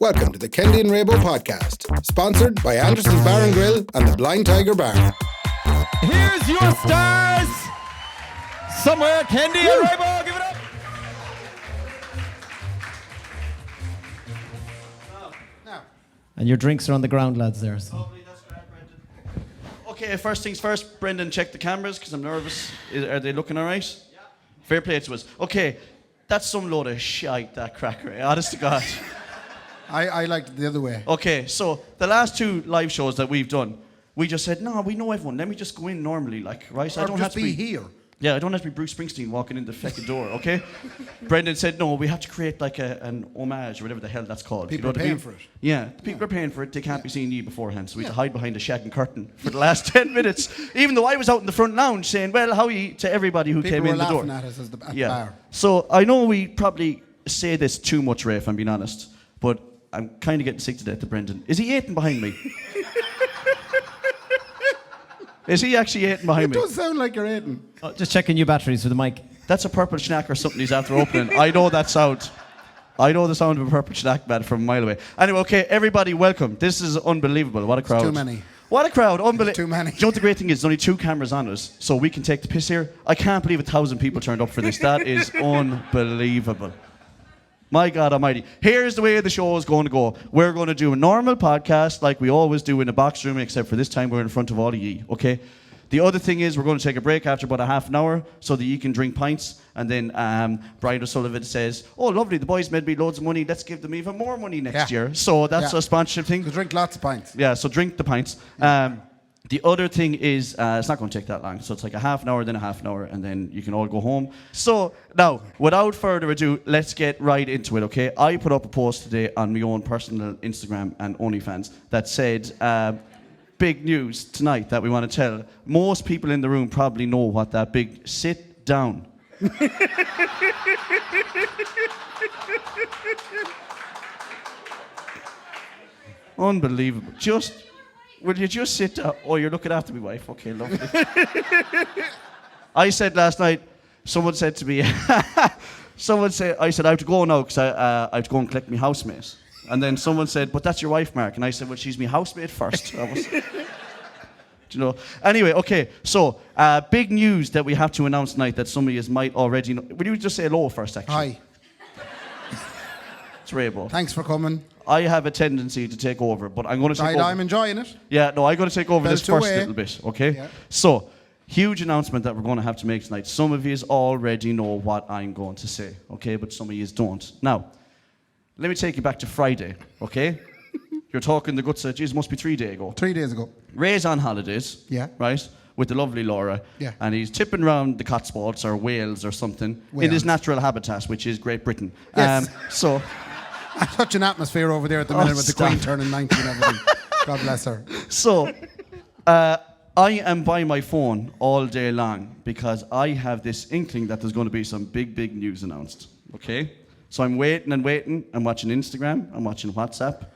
Welcome to the Kendy and Raybo podcast, sponsored by Anderson's Bar and Grill and the Blind Tiger Bar. Here's your stars. Somewhere, Kendy and Raybo, give it up. And your drinks are on the ground, lads, there. So. Lovely, that's great, Brendan. Okay, first things first, Brendan, check the cameras, because I'm nervous. Are they looking all right? Yeah. Fair play to us. Okay, that's some load of shite, that cracker, honest to God. I liked it the other way. Okay, so the last two live shows that we've done, we just said, no, we know everyone. Let me just go in normally, like, right? Or I don't have to be here. Yeah, I don't have to be Bruce Springsteen walking in the fucking door, okay? Brendan said, no, we have to create like an homage or whatever the hell that's called. People are paying for it. Yeah, people are paying for it. They can't be seeing you beforehand, so we had to hide behind a shagging curtain for the last 10 minutes. Even though I was out in the front lounge saying, well, how are you, to everybody who came in the door. People were laughing at us at the bar. So I know we probably say this too much, Ray, if I'm being honest, but I'm kind of getting sick to death to Brendan. Is he eating behind me? Is he actually eating behind me? It does sound like you're eating. Just checking your batteries for the mic. That's a purple schnack or something he's after opening. I know that sound. I know the sound of a purple schnack, man, from a mile away. Anyway, okay, everybody, welcome. This is unbelievable. What a crowd. Too many. What a crowd. Unbelievable. Too many. You know what the great thing is? There's only 2 cameras on us, so we can take the piss here. I can't believe 1,000 people turned up for this. That is unbelievable. My God almighty. Here's the way the show is going to go. We're going to do a normal podcast like we always do in a box room, except for this time we're in front of all of ye, okay? The other thing is we're going to take a break after about a half an hour so that you can drink pints. And then Brian O'Sullivan says, oh, lovely, the boys made me loads of money. Let's give them even more money next year. So that's a sponsorship thing. So drink lots of pints. Yeah, so drink the pints. The other thing is, it's not going to take that long. So it's like a half an hour, then a half an hour, and then you can all go home. So now, without further ado, let's get right into it, okay? I put up a post today on my own personal Instagram and OnlyFans that said, big news tonight that we want to tell. Most people in the room probably know what that big sit down. Unbelievable. Will you just sit down? Oh, you're looking after me, wife. Okay, lovely. I said last night, someone said to me, I said, I have to go now because I have to go and collect my housemate. And then someone said, but that's your wife, Mark. And I said, well, she's my housemate first. Do you know? Anyway, okay, so big news that we have to announce tonight that some of you might already know. Will you just say hello first, actually? Hi. It's Raybo. Thanks for coming. I have a tendency to take over, but I'm going to take over. I'm enjoying it. Yeah, no, I'm going to take over this first away. little bit, okay? Yeah. So, huge announcement that we're going to have to make tonight. Some of you already know what I'm going to say, okay? But some of you don't. Now, let me take you back to Friday, okay? You're talking the guts of, geez, it must be 3 days ago. 3 days ago. Ray's on holidays, Yeah. right, with the lovely Laura. Yeah. And he's tipping around the Cotswolds or Wales or something in his natural habitat, which is Great Britain. Yes. I'm such an atmosphere over there at the minute with the Queen turning 90 and everything. God bless her. So, I am by my phone all day long because I have this inkling that there's going to be some big, big news announced, okay? So I'm waiting and waiting. I'm watching Instagram. I'm watching WhatsApp.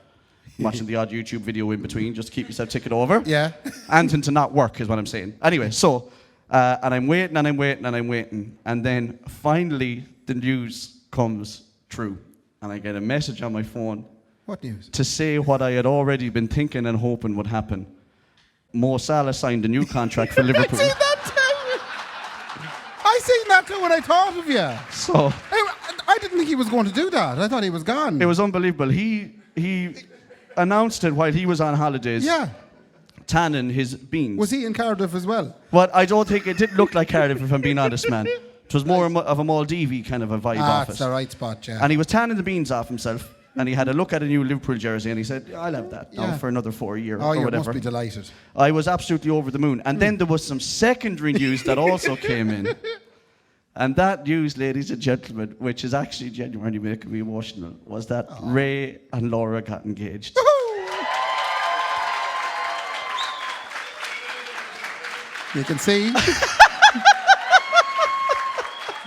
I'm watching the odd YouTube video in between just to keep yourself ticking over. Yeah. And to not work is what I'm saying. Anyway, so, and I'm waiting and I'm waiting and I'm waiting. And then finally the news comes true. And I get a message on my phone. What news? To say what I had already been thinking and hoping would happen. Mo Salah signed a new contract for Liverpool. I seen that too when I thought of you. So I didn't think he was going to do that. I thought he was gone. it was unbelievable. He announced it while he was on holidays. Yeah. Tanning his beans. Was he in Cardiff as well? But I don't think it didn't look like Cardiff, if I'm being honest, man. It was more of a Maldives kind of a vibe off it. That's the right spot, yeah. And he was tanning the beans off himself, and he had a look at a new Liverpool jersey, and he said, I'll have that now for another 4 years or you whatever. must be delighted. I was absolutely over the moon. And then there was some secondary news that also came in. And that news, ladies and gentlemen, which is actually genuinely making me emotional, was that Ray and Laura got engaged. You can see.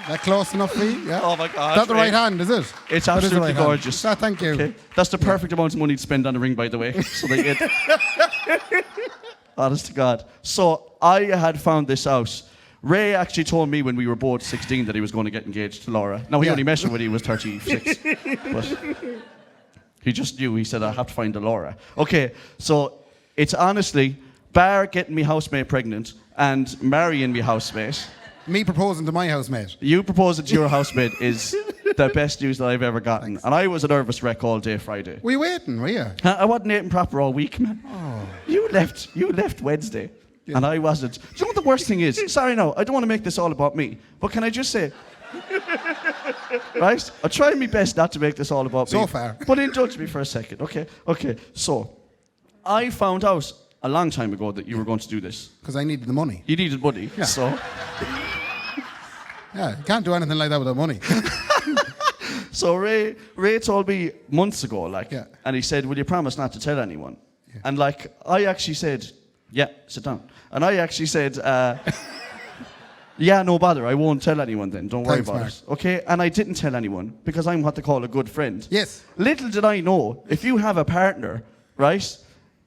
That close enough for you? Yeah. Oh my God. Is that the right hand, is it? It's That is the absolutely right hand. gorgeous. Thank you. Okay. That's the perfect amount of money to spend on a ring, by the way. So they get. Honest to God. So I had found this out. Ray actually told me when we were both 16 that he was going to get engaged to Laura. Now, he only met her when he was 36. But He just knew. He said, I have to find the Laura. Okay, so it's honestly Bar getting me housemate pregnant and marrying me housemate. Me proposing to my housemate. You proposing to your housemate is the best news that I've ever gotten. Thanks. And I was a nervous wreck all day Friday. Were you waiting, were you? I wasn't eating proper all week, man. Oh. You left Wednesday. Yeah. And I wasn't. Do you know what the worst thing is? Sorry, no, I don't want to make this all about me. But can I just say, right? I'll try my best not to make this all about me. So far. But indulge me for a second, okay? Okay, so I found out a long time ago that you were going to do this. Because I needed the money. You needed money, Yeah. so... Yeah, you can't do anything like that without money. So Ray told me months ago, like, Yeah. and he said, will you promise not to tell anyone? Yeah. And like, I actually said, yeah, sit down. And I actually said, yeah, no bother, I won't tell anyone then, don't worry Thanks, about Mark. it. Okay, and I didn't tell anyone because I'm what they call a good friend. Yes. Little did I know, if you have a partner, right,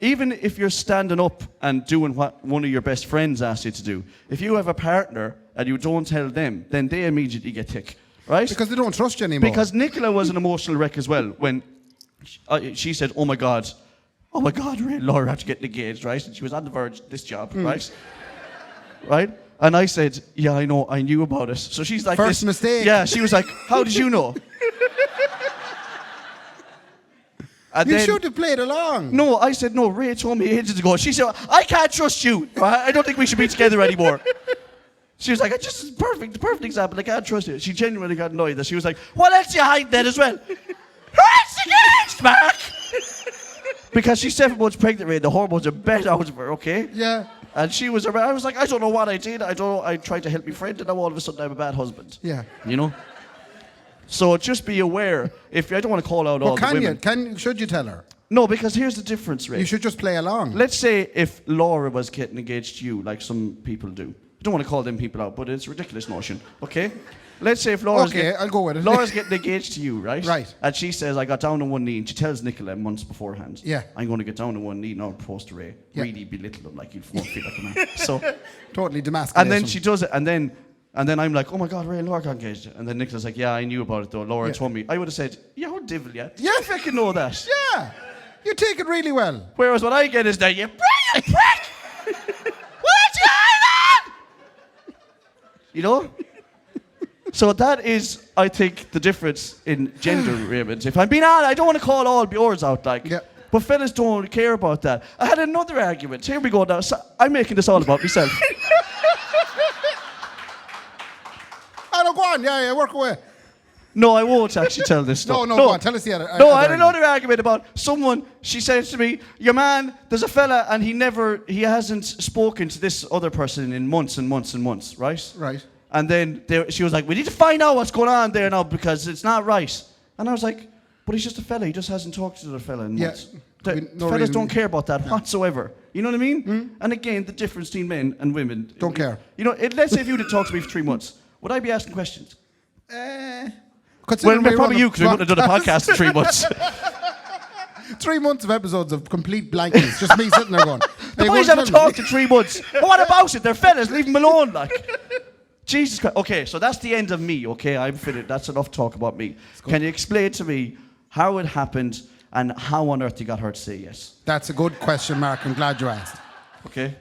even if you're standing up and doing what one of your best friends asks you to do, if you have a partner and you don't tell them, then they immediately get tick, right? Because they don't trust you anymore. Because Nicola was an emotional wreck as well when she said, oh my God, Ray and Laura have to get engaged, right? And she was on the verge of this job, right? Right? And I said, yeah, I know, I knew about it. So she's like, First mistake. Yeah, she was like, how did you know? And you then, should have played along. No, I said, no, Ray told me ages ago. She said, I can't trust you. I don't think we should be together anymore. She was like, it's just the perfect example. I can't trust you. She genuinely got annoyed that she was like, what else do you hide then as well? Who's engaged, Mark? Because she's 7 months pregnant, Ray. The hormones are bent out of her, okay? Yeah. And she was around. I was like, I don't know what I did. I tried to help my friend, and now all of a sudden I'm a bad husband. Yeah. You know? So just be aware. If I don't want to call out all the women. Should you tell her? No, because here's the difference, Ray. You should just play along. Let's say if Laura was getting engaged to you, like some people do. I don't want to call them people out, but it's a ridiculous notion, okay? Let's say if Laura's I'll go with it. Laura's getting engaged to you, right? Right. And she says, I got down on one knee, and she tells Nicola months beforehand, Yeah. I'm going to get down on one knee and I'll propose to Ray. Yeah. Really belittle him, like you won't feel like a man. So, Totally demasculate and then him. she does it, and then I'm like, oh my God, Ray and Laura got engaged. And then Nicola's like, yeah, I knew about it though. Laura Yeah. told me. I would have said, yeah, what devil, yeah? Yeah. You fucking know that. Yeah. You take it really well. Whereas what I get is that, you brilliant prick! What's going on? You know? So that is, I think, the difference in gender, Raymond. If I'm being honest, I don't want to call all yours out, like. Yeah. But fellas don't care about that. I had another argument. Here we go now. So I'm making this all about myself. Oh, no, go on. Yeah, work away. No, I won't actually tell this stuff. No, go on. Tell us the other. No, other I had argument. another argument about someone. She says to me, your man, there's a fella and he hasn't spoken to this other person in months and months and months, right? Right. And then she was like, we need to find out what's going on there now because it's not right. And I was like, but he's just a fella. He just hasn't talked to the fella in months. No Fellas reason. don't care about that whatsoever. You know what I mean? And again, the difference between men and women. Don't care. You know, let's say if you did talk to me for 3 months, would I be asking questions? Consider Well, me probably on you, because we wouldn't have done a podcast in 3 months. 3 months of episodes of complete blankness. Just me sitting there going. The boys haven't talked in 3 months. But what about it? They're fellas. Leave them alone, like. Jesus Christ. Okay, so that's the end of me, okay? I'm finished. That's enough talk about me. Can you explain to me how it happened and how on earth you got her to say yes? That's a good question, Mark. I'm glad you asked. Okay.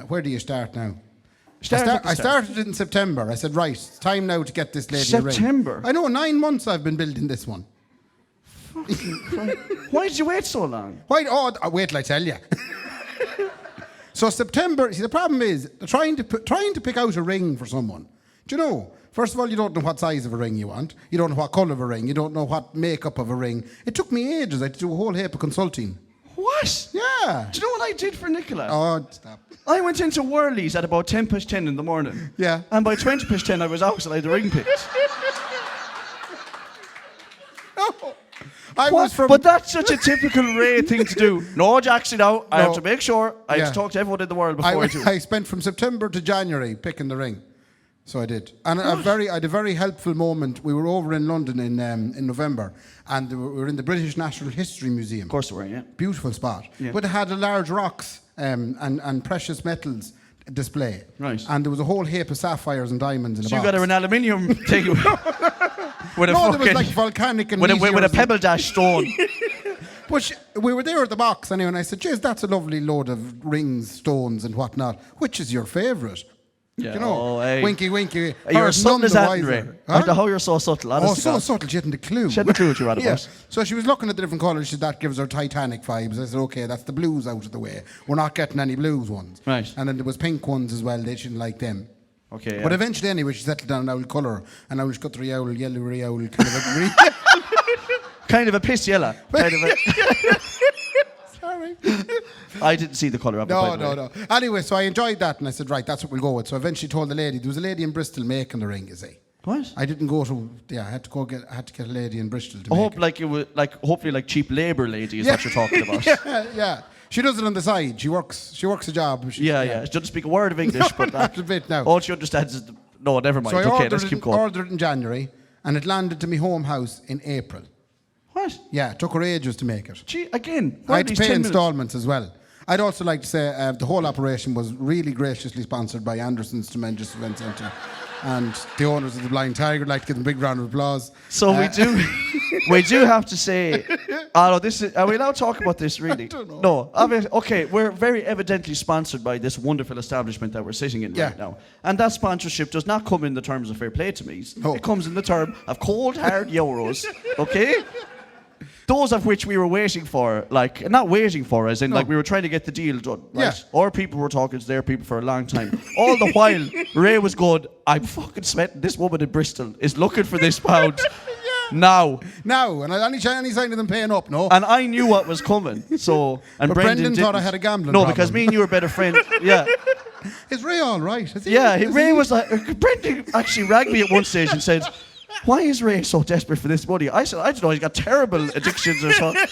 Where do you start now? I I started it in September. I said, right, it's time now to get this lady a ring. September? I know, 9 months I've been building this one. Why did you wait so long? Why? Oh, wait till I tell you. So September, see the problem is, trying to pick out a ring for someone. Do you know? First of all, you don't know what size of a ring you want. You don't know what colour of a ring. You don't know what makeup of a ring. It took me ages. I had to do a whole heap of consulting. What? Yeah. Do you know what I did for Nicola? Oh, stop. I went into Whirlies at about 10:10 in the morning. Yeah. And by 20:10 I was out and I had the ring picked. No. I was from... But that's such a typical Ray thing to do. No, Jackson out. I have to make sure. I have Yeah. to talk to everyone in the world before I do. I spent from September to January picking the ring. So I did. And I had a very helpful moment. We were over in London in November, and we were in the British Natural History Museum. Of course we were, yeah. Beautiful spot. Yeah. But it had large rocks and precious metals display. Right. And there was a whole heap of sapphires and diamonds in the So you box. got an aluminium thing with a No, there was fucking like volcanic and with a meteors pebble dash stone. But we were there at the box anyway, and I said, "Jeez, that's a lovely load of rings, stones, and whatnot. Which is your favourite?" Yeah, You know, oh, hey. winky, winky. You're Her as subtle none as the that, wiser. Ray. Huh? I don't know how you're so subtle. Oh, Honestly, so God. subtle, she hadn't a clue. She hadn't a clue what you're on Yeah. about. So she was looking at the different colours. She said, that gives her Titanic vibes. I said, okay, that's the blues out of the way. We're not getting any blues ones. Right. And then there was pink ones as well. They didn't like them. Okay, yeah. But eventually, anyway, she settled down an owl colour. And now she's got the owl, yellow owl, kind of a Kind of a piss yellow. Kind of a... Sorry. I didn't see the colour of it, by the way. No. Anyway, so I enjoyed that, and I said, right, that's what we'll go with. So I eventually told the lady, there was a lady in Bristol making the ring, you see. What? I didn't go to, I had to get a lady in Bristol to I make hope it. like it was like hopefully like cheap labour lady is what you're talking about. yeah. She does it on the side. She works a job. Yeah. She doesn't speak a word of English, but That's a bit now. all she understands is no, never mind. So I Okay, let's keep going. ordered it in January, and it landed to my home house in April. What? Yeah, it took her ages to make it. Gee, again, I had to pay installments as well. I'd also like to say the whole operation was really graciously sponsored by Anderson's Tremendous Event Centre. And the owners of the Blind Tiger. I'd like to give them a big round of applause. So we do have to say, are we allowed to talk about this really? I don't know. No, okay, we're very evidently sponsored by this wonderful establishment that we're sitting in right now. And that sponsorship does not come in the terms of fair play to me. No. It comes in the term of cold, hard euros, okay? Those of which we were waiting for, like, not waiting for, as in, like, we were trying to get the deal done, right? Yeah. Our people were talking to their people for a long time. All the while, Ray was going, I'm fucking sweating. This woman in Bristol is looking for this pound now. Now, and any sign of them paying up, no? And I knew what was coming, so... And But Brendan thought I had a gambling No, problem. because me and you were better friends. Yeah. Is Ray all right? Is he, Yeah, is Ray he- was like... Brendan actually rang me at one stage and said... Why is Ray so desperate for this money? I said, I don't know, he's got terrible addictions or something.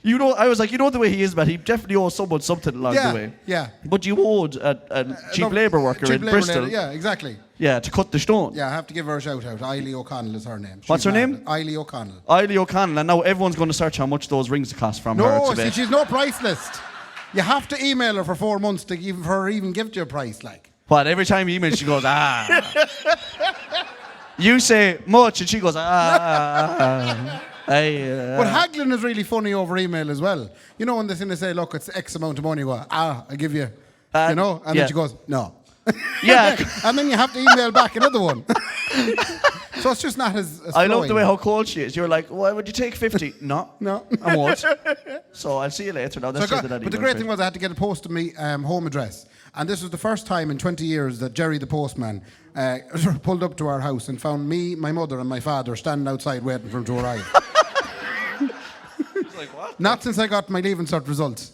You know, I was like, you know the way he is, man. He definitely owes someone something along the way. Yeah. But you owed a cheap labour worker cheap in labour Bristol. lady, yeah, exactly. Yeah, to cut the stone. Yeah, I have to give her a shout out. Eiley O'Connell is her name. What's her mad. name? Eiley O'Connell. Eiley O'Connell, and now everyone's going to search how much those rings cost from her No, today. see, she's no price list. You have to email her for 4 months to give her even give you a price, like. What, every time you email, she goes, ah. You say much, and she goes, ah. But haggling is really funny over email as well. You know when they say, look, it's X amount of money, well, I give you, you know? And yeah. then she goes, no. Yeah. And then you have to email back another one. So it's just not as I love flowing. the way how cold she is. You're like, why would you take 50? No. No. I won't. So I'll see you later. Now, that's But the great thing was I had to get it posted to me home address. And this was the first time in 20 years that Jerry the postman pulled up to our house and found me, my mother and my father standing outside waiting for him to arrive. Like, what? Not since I got my leaving cert results.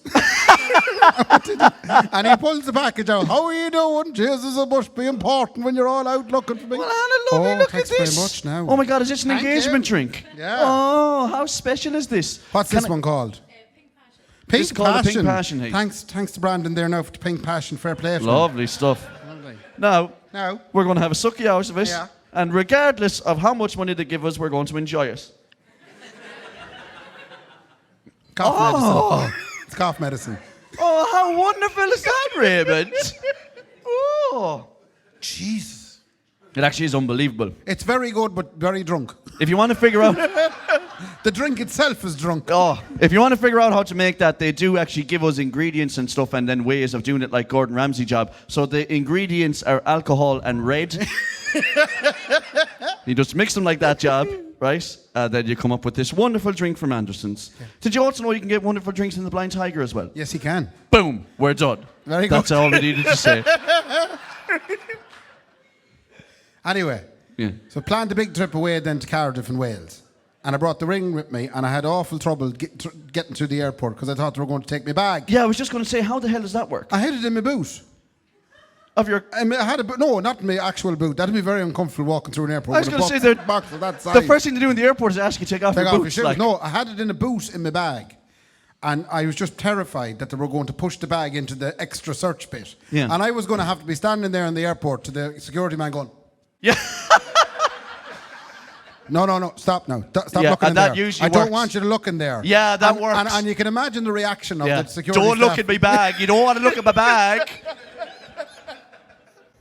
And he pulls the package out. How are you doing? Jesus, it must be important when you're all out looking for me. Well, Anna, lovely, look thanks at this. very much now. Oh my God, is this an Thank engagement you. drink? Yeah. Oh, how special is this? What's this one called? Pink This is called the Pink Passion, hey. Thanks to Brandon there now for the Pink Passion. Fair play. for him. Lovely stuff. Now, we're going to have a sucky out of it. Yeah. And regardless of how much money they give us, we're going to enjoy it. Cough medicine. It's cough medicine. Oh, how wonderful is that, Raymond? Oh. Jesus. It actually is unbelievable. It's very good, but very drunk. If you want to figure out... The drink itself is drunk. Oh, if you want to figure out how to make that, they do actually give us ingredients and stuff and then ways of doing it like Gordon Ramsay job. So the ingredients are alcohol and red. You just mix them like that job, right? Then you come up with this wonderful drink from Anderson's. Yeah. Did you also know you can get wonderful drinks in the Blind Tiger as well? Yes, he can. Boom, we're done. Very good. That's all we needed to say. Anyway, so planned a big trip away then to Cardiff in Wales. And I brought the ring with me, and I had awful trouble getting to the airport because I thought they were going to take me bag. Yeah, I was just going to say, how the hell does that work? I had it in my boot. Of your... I had a boot. No, not my actual boot. That'd be very uncomfortable walking through an airport. I was with going to a say, box of that size. the first thing to do in the airport is ask you to take off your boots. shoes. Like. No, I had it in a boot in my bag. And I was just terrified that they were going to push the bag into the extra search bit. Yeah. And I was going to have to be standing there in the airport to the security man going, Yeah. No. Stop now. Stop Yeah, looking and in that there. usually I don't works. want you to look in there. Yeah, that and, works. And you can imagine the reaction of Yeah. the security Don't staff. look at my bag. You don't want to look at my bag.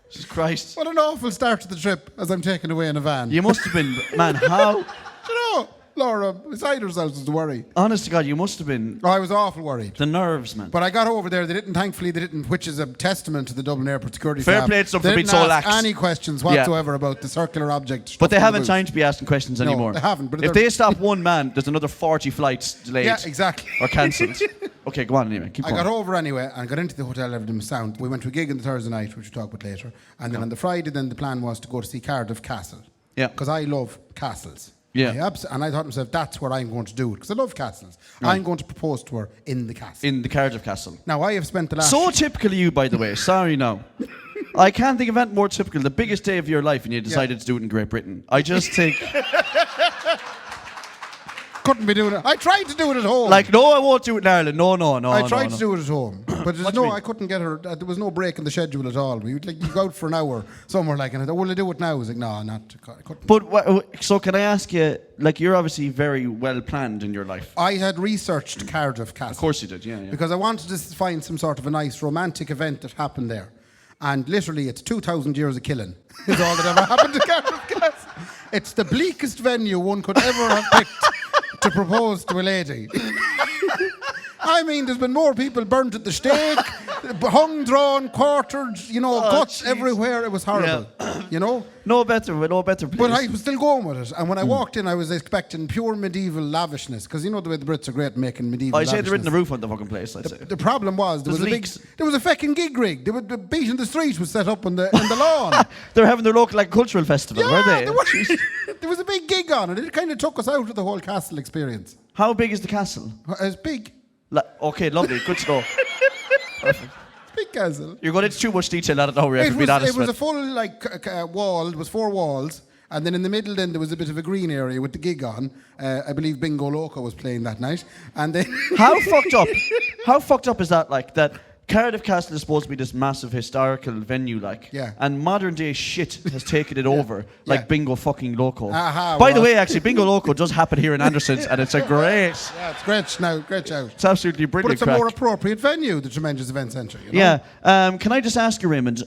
Jesus Christ. What an awful start to the trip as I'm taken away in a van. You must have been, man, how? Do you know, Laura, beside herself was the worry. Honest to God, you must have been Oh, I was awful worried. the nerves, man. But I got over there. Thankfully, they didn't, which is a testament to the Dublin Airport security Fair staff. play to them They for being didn't so ask lax. any questions whatsoever about the circular object. But they stuffed in the haven't boot. time to be asking questions No, anymore. they haven't, but if they're- they stop one man, there's another 40 flights delayed. Yeah, exactly. Or cancelled. Okay, go on anyway. Keep I going. got over anyway and got into the hotel. Everything was sound. We went to a gig on the Thursday night, which we'll talk about later. And then on the Friday, then the plan was to go to see Cardiff Castle. Yeah. Because I love castles. Yeah. And I thought to myself, that's where I'm going to do it. Because I love castles. Right. I'm going to propose to her in the castle. In the Cardiff Castle. Now, I have spent the last... So typical of you, by the way. Sorry now. I can't think of anything more typical. The biggest day of your life and you decided to do it in Great Britain. I just think... Couldn't be doing it. I tried to do it at home. Like, no, I won't do it in Ireland. No. I tried to do it at home, but there's What do you mean? I couldn't get her. There was no break in the schedule at all. We would you go out for an hour somewhere like, and I thought, will I do it now? I was like, no, not. I couldn't. But, so can I ask you, like, you're obviously very well planned in your life. I had researched Cardiff Castle. Of course you did, yeah. Because I wanted to find some sort of a nice romantic event that happened there. And literally, it's 2,000 years of killing is all that ever happened to Cardiff Castle. It's the bleakest venue one could ever have picked to propose to a lady. I mean, there's been more people burnt at the stake, hung, drawn, quartered, guts everywhere. It was horrible, No better place. But I was still going with it. And when I walked in, I was expecting pure medieval lavishness, because you know the way the Brits are great at making medieval I'd say lavishness. they're in the roof on the fucking place, I'd say. The problem was there There's was leaks. there was a fucking gig rig. The beat in the street was set up on the lawn. They're having their local cultural festival, were they? There was a big gig on it. It kind of took us out of the whole castle experience. How big is the castle? It's big. Okay, lovely. Good to know. Perfect. Big castle. You're going into too much detail on it now, Ray, to be honest. It was a full wall. It was 4 walls. And then in the middle, then there was a bit of a green area with the gig on. I believe Bingo Loco was playing that night. And then How fucked up is that? Like that Cardiff Castle is supposed to be this massive historical venue, like. Yeah. And modern day shit has taken it over, like Yeah. Bingo fucking Loco. Aha, By the well. way, actually, Bingo Loco does happen here in Anderson's, and it's a great. yeah, it's great now, great shout. It's absolutely But brilliant. it's a crack. more appropriate venue, the Tremendous Event Centre. Yeah. Can I just ask you, Raymond,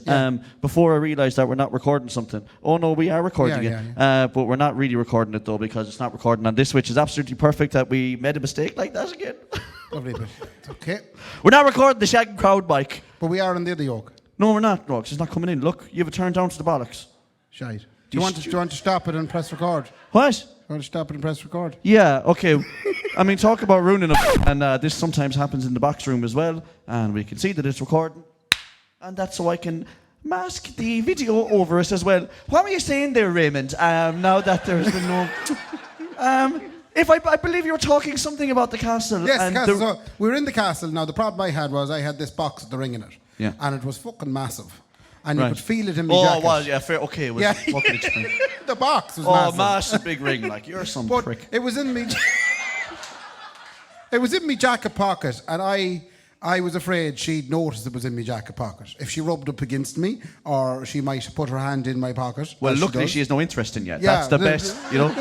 before I realise that we're not recording something? Oh, no, we are recording it. But we're not really recording it, though, because it's not recording on this, which is absolutely perfect that we made a mistake like that again. Lovely bit. It's okay. We're not recording the Shag Crowd mic. But we are on the other yoke. No, we're not, Rox. It's not coming in. Look, you have it turned down to the bollocks. Shite. Do you want to stop it and press record? What? You want to stop it and press record? Yeah, okay. I mean, talk about ruining it. And this sometimes happens in the box room as well. And we can see that it's recording. And that's so I can mask the video over us as well. What were you saying there, Raymond? Now that there's been no... I believe you were talking something about the castle. Yes, and the castle. So we were in the castle. Now, the problem I had was I had this box with the ring in it. Yeah. And it was fucking massive. And Right. you could feel it in my Oh, jacket. well, yeah, fair. Okay, it was Yeah. fucking expensive. The box was Oh, massive. massive big ring. Like, you're some But prick. it was in me. It was in my jacket pocket, and I was afraid she'd notice it was in my jacket pocket. If she rubbed up against me, or she might put her hand in my pocket. Well, as luckily does. she has no interest in you. Yeah, That's the best, you know.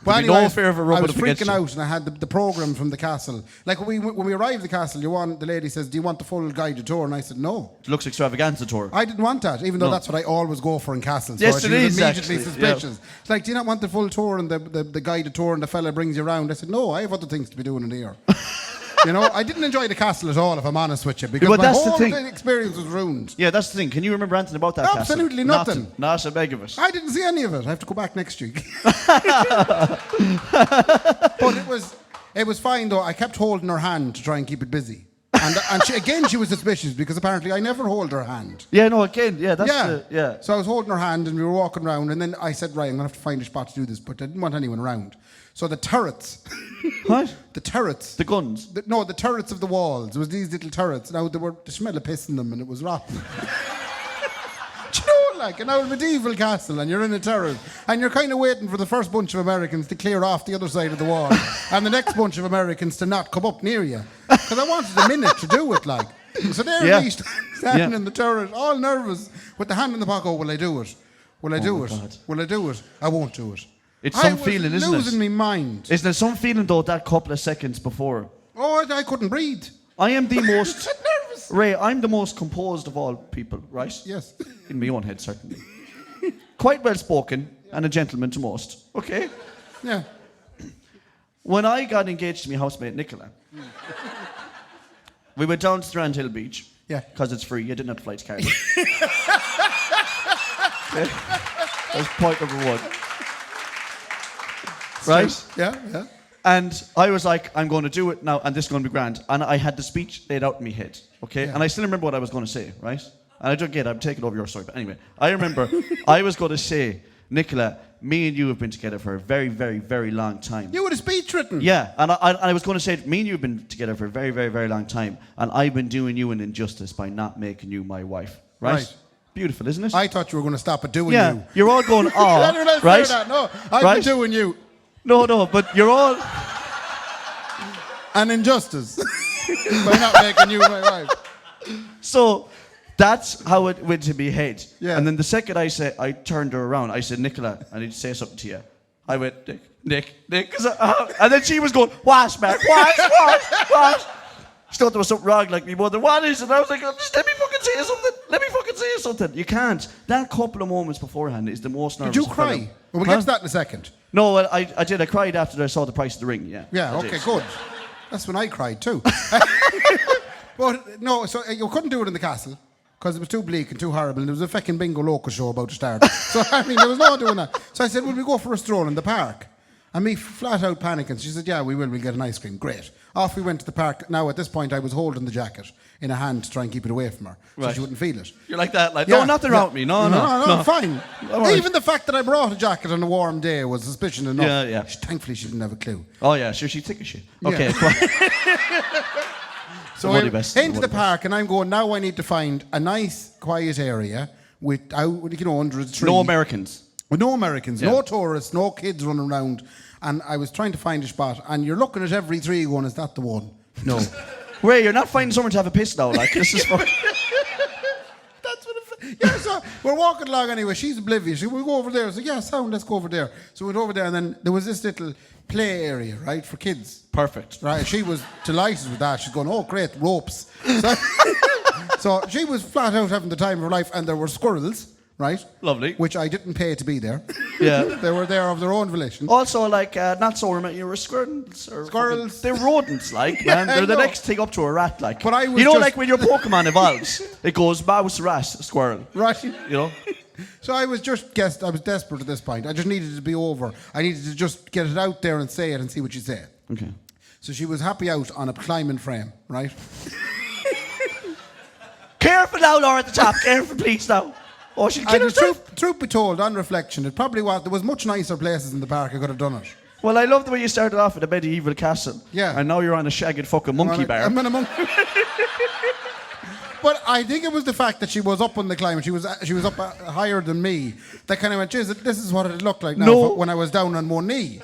But There'd be no fear of a I rubbing was up against freaking you. out, and I had the program from the castle. Like when we arrived at the castle, the lady says, "Do you want the full guided tour?" And I said, "No." It looks extravaganza tour. I didn't want that, even though No. that's what I always go for in castles. Yes, so it she was is, immediately actually, suspicious. It's like, "Do you not want the full tour and the guided tour and the fella brings you around?" I said, "No, I have other things to be doing in here." I didn't enjoy the castle at all, if I'm honest with you, because but my that's the whole thing. experience was ruined. Yeah, that's the thing. Can you remember anything about that Absolutely castle? nothing. Not a beg of it. I didn't see any of it. I have to go back next week. But it was fine though. I kept holding her hand to try and keep it busy. And she was suspicious because apparently I never hold her hand. Yeah, no, again, yeah, that's yeah. So I was holding her hand and we were walking around, and then I said, "Right, I'm going to have to find a spot to do this," but I didn't want anyone around. So the turrets. What? The turrets. The guns. No, the turrets of the walls. There was these little turrets. Now, the smell of piss in them, and it was rotten. Do you know, like an old medieval castle, and you're in a turret, and you're kind of waiting for the first bunch of Americans to clear off the other side of the wall, and the next bunch of Americans to not come up near you. Because I wanted a minute to do it, like. So there Yeah. me standing in the turret, all nervous, with the hand in the pocket. Oh, will I do it? Will I do it? God. Will I do it? I won't do it. It's some feeling, I was isn't losing it? my mind. Isn't it some feeling though that couple of seconds before? Oh, I couldn't breathe. I am the most Nervous. Ray. I'm the most composed of all people, right? Yes. In my own head, certainly. Quite well spoken and a gentleman to most. Okay. Yeah. When I got engaged to my housemate Nicola, we went down to Strand Hill Beach. Yeah. Because it's free. You didn't have to fly to Cardiff. Okay. That's point number one. Right? Yeah. And I was like, I'm going to do it now, and this is going to be grand. And I had the speech laid out in my head, okay? Yeah. And I still remember what I was going to say, right? And I don't get it, I'm taking over your story. But anyway, I remember I was going to say, Nicola, me and you have been together for a very, very, very long time. You had a speech written. Yeah, and I was going to say, me and you have been together for a very, very, very long time, and I've been doing you an injustice by not making you my wife, right? Beautiful, isn't it? I thought you were going to stop at doing yeah, you. you're all going, I didn't realize right? that. No, I've Right? been doing you No, but you're all... an injustice by not making you my wife. So that's how it went to my head. Yeah. And then the second I turned her around, I said, Nicola, I need to say something to you. I went, Nick, 'cause and then she was going, what, man? What? She thought there was something wrong, like me mother. What is it? I was like, just let me fucking say something. You can't. That couple of moments beforehand is the most nervous. Did you cry? Well, we'll get to that in a second. No, well, I did. I cried after I saw the price of the ring, yeah. Yeah, I okay, did. good. That's when I cried too. But no, so you couldn't do it in the castle because it was too bleak and too horrible, and there was a fucking bingo local show about to start. So I mean, there was no doing that. So I said, "Will we go for a stroll in the park?" And me flat out panicking. She said, "Yeah, we will. We'll get an ice cream." Great. Off we went to the park. Now at this point, I was holding the jacket in a hand to try and keep it away from her, so Right. she wouldn't feel it. You're like that, like, Yeah, no, nothing wrong with me. No, fine. All right. Even the fact that I brought a jacket on a warm day was suspicion enough. Yeah. Thankfully, she didn't have a clue. Oh, yeah, sure, she'd take a shit. Yeah. Okay, fine. So The I bloody best, into the the bloody park, and I'm going, now I need to find a nice, quiet area under a tree. No Americans. With no Americans, Yeah. no tourists, no kids running around. And I was trying to find a spot, and you're looking at every tree going, is that the one? No. Ray, you're not finding somewhere to have a piss now, like, this is fucking... That's what it... Yeah, so we're walking along anyway. She's oblivious. We'll go over there. I was like, yeah, sound, let's go over there. So we went over there, and then there was this little play area, right, for kids. Perfect. Right, she was delighted with that. She's going, oh, great, ropes. So, so she was flat out having the time of her life, and there were squirrels, right? Lovely. Which I didn't pay to be there. Yeah. They were there of their own volition. Also, like, not so romantic, you were squirrels. Or Squirrels. They're rodents, like, man. I They're the know. next thing up to a rat, like. But I was you know, just- like when your Pokemon evolves, it goes mouse, rat, squirrel. Right. You know? So I was desperate at this point. I just needed it to be over. I needed to just get it out there and say it and see what she said. Okay. So she was happy out on a climbing frame, right? Careful now, Laura, at the top. Careful, please, now. Oh, she'll kill And the herself. truth be told, on reflection, it probably was. There was much nicer places in the park I could have done it. Well, I love the way you started off at a medieval castle. Yeah. And now you're on a shagged fucking monkey bar. I'm in a monkey. But I think it was the fact that she was up on the climb. She was up higher than me. That kind of went, "Jeez, this is what it looked like now No. when I was down on one knee."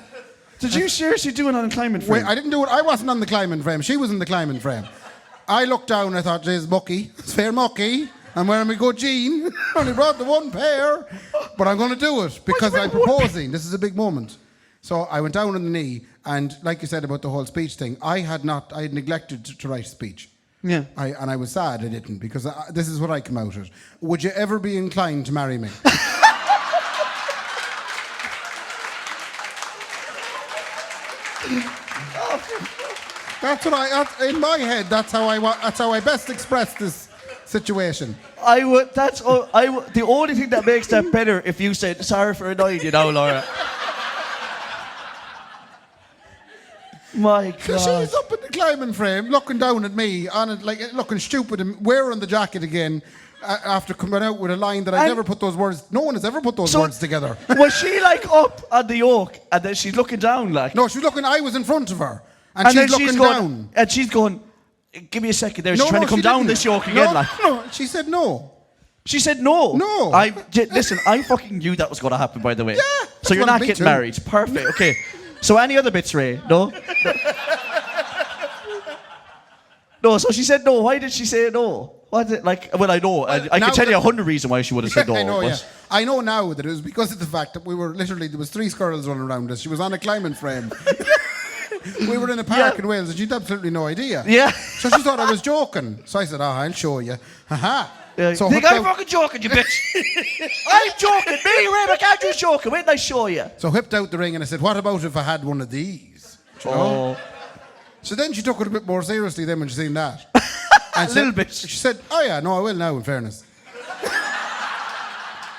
Did you seriously do it on a climbing frame? Wait, I didn't do it. I wasn't on the climbing frame. She was in the climbing frame. I looked down. I thought, "Jeez, mucky. It's fair mucky. I'm wearing my good jean. Only brought the one pair, but I'm going to do it because I'm proposing. This is a big moment." So I went down on the knee, and like you said about the whole speech thing, I had neglected to write a speech. Yeah. And I was sad I didn't, because this is what I come out at. Would you ever be inclined to marry me? In my head, that's how I best express this situation. I would. The only thing that makes that better if you said sorry for annoying you now, Laura. My So God. she's up in the climbing frame, looking down at me, on it, like looking stupid, and wearing the jacket again. After coming out with a line that I never put those words. No one has ever put those words together. Was she like up on the oak and then she's looking down like? No, she's looking. I was in front of her, and then she's looking going, down. And she's going, give me a second there. She's trying to come she down didn't. this yoke again. No, Like. no, she said no. She said no. No. Listen, I fucking knew that was going to happen, by the way. Yeah, So that's you're what not I'm getting too. married. Perfect. Okay. So any other bits, Ray? No? No, so she said no. Why did she say no? What? Like, well, I know. I can now tell you that- 100 reasons why she would have said no. I know, yeah. but- I know now that it was because of the fact that there was 3 squirrels running around us. She was on a climbing frame. We were in a park in Wales and she'd absolutely no idea. Yeah. So she thought I was joking. So I said, I'll show you. Haha. So think I'm fucking joking, you bitch. I'm joking. Me, Raybo, can't you joking? Wait till I show you. So I whipped out the ring and I said, what about if I had one of these? Do you know? So then she took it a bit more seriously then when she seen that. And a little bit. She said, oh yeah, no, I will now, in fairness.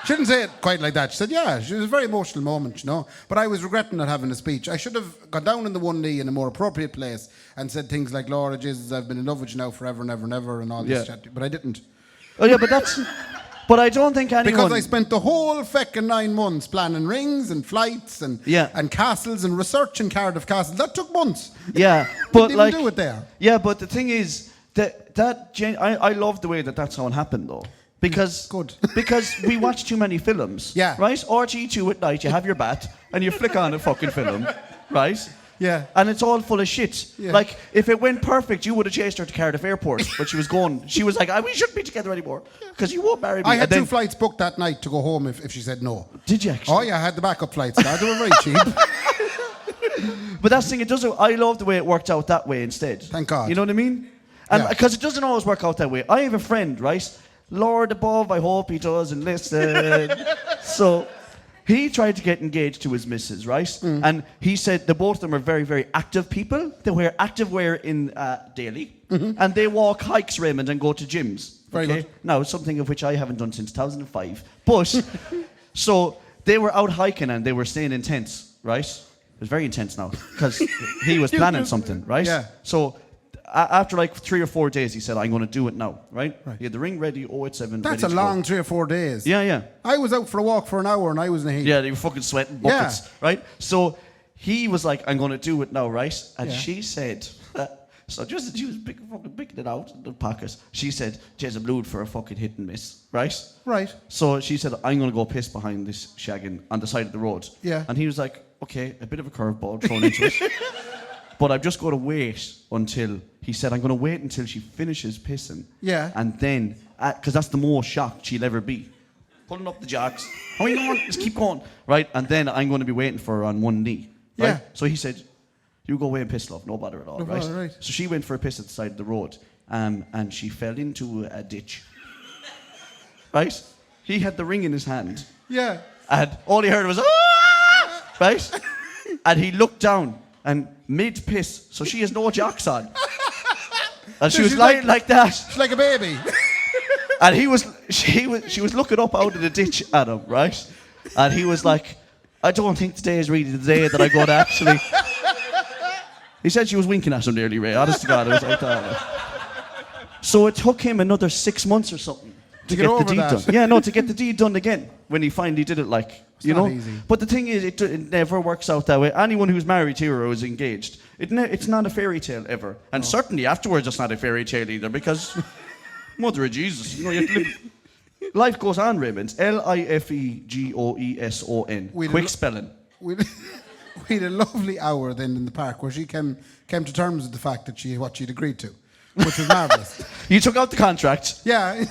She didn't say it quite like that. She said, yeah, it was a very emotional moment, you know. But I was regretting not having a speech. I should have got down on the one knee in a more appropriate place and said things like, Lord Jesus, I've been in love with you now forever and ever and ever and all this shit. But I didn't. Oh yeah, but I don't think anyone... Because I spent the whole feckin' 9 months planning rings and flights and castles and researching Cardiff castles. That took months. Yeah, but didn't do it there. Yeah, but the thing is I love the way that's how it happened though. Because good. Because we watch too many films. Yeah. Right? RTE2 at night, you have your bat and you flick on a fucking film. Right? Yeah. And it's all full of shit. Yeah. Like, if it went perfect, you would have chased her to Cardiff Airport, but she was going. She was like, we shouldn't be together anymore, because you won't marry me. I had 2 flights booked that night to go home if she said no. Did you actually? Oh yeah, I had the backup flights. They were very cheap. But that's the thing, it doesn't. I love the way it worked out that way instead. Thank God. You know what I mean? And because it doesn't always work out that way. I have a friend, right? Lord above, I hope he doesn't listen. So he tried to get engaged to his missus, right? And he said the both of them are very, very active people. They wear active wear in daily. And they walk hikes, Raymond, and go to gyms. Very good. Now, something of which I haven't done since 2005. But, so they were out hiking and they were staying in tents, right? It was very intense now, because he was planning something, right? Yeah. So after like 3 or 4 days, he said, I'm going to do it now, right? He had the ring ready, 087 That's ready a to long go. 3 or 4 days. Yeah. I was out for a walk for an hour and I was in a heat. Yeah, they were fucking sweating buckets, right? So he was like, I'm going to do it now, right? And she said, so just as she was fucking picking it out in the pocket, she said, Jez, I'm glued for a fucking hit and miss, right? Right. So she said, I'm going to go piss behind this shagging on the side of the road. Yeah. And he was like, okay, a bit of a curveball thrown into it. But I'm just going to wait until, he said, I'm going to wait until she finishes pissing. Yeah. And then, because that's the most shocked she'll ever be. Pulling up the jocks. How are you going? Just keep going. Right? And then I'm going to be waiting for her on one knee. Right? Yeah. So he said, you go away and piss, love. No bother at all, No right? bother, right. So she went for a piss at the side of the road. And she fell into a ditch. Right? He had the ring in his hand. Yeah. And all he heard was, ah! Right? And he looked down and mid-piss, so she has no jocks on. And she was lying like that. She's like a baby. And she was looking up out of the ditch at him, right? And he was like, I don't think today is really the day that I'm going to actually... He said she was winking at him nearly, Ray. Honest to God, it was like that. Like. So it took him another 6 months or something to get the deed done. Yeah, no, to get the deed done again when he finally did it, like, you know. Easy. But the thing is, it never works out that way. Anyone who's married here or is engaged, it's not a fairy tale ever, and certainly afterwards, it's not a fairy tale either, because Mother of Jesus, you know, you have to live. Life goes on, Raymond. Lifegoeson. Quick spelling. We had a lovely hour then in the park where she came to terms with the fact that what she'd agreed to, which was marvellous. You took out the contract. Yeah,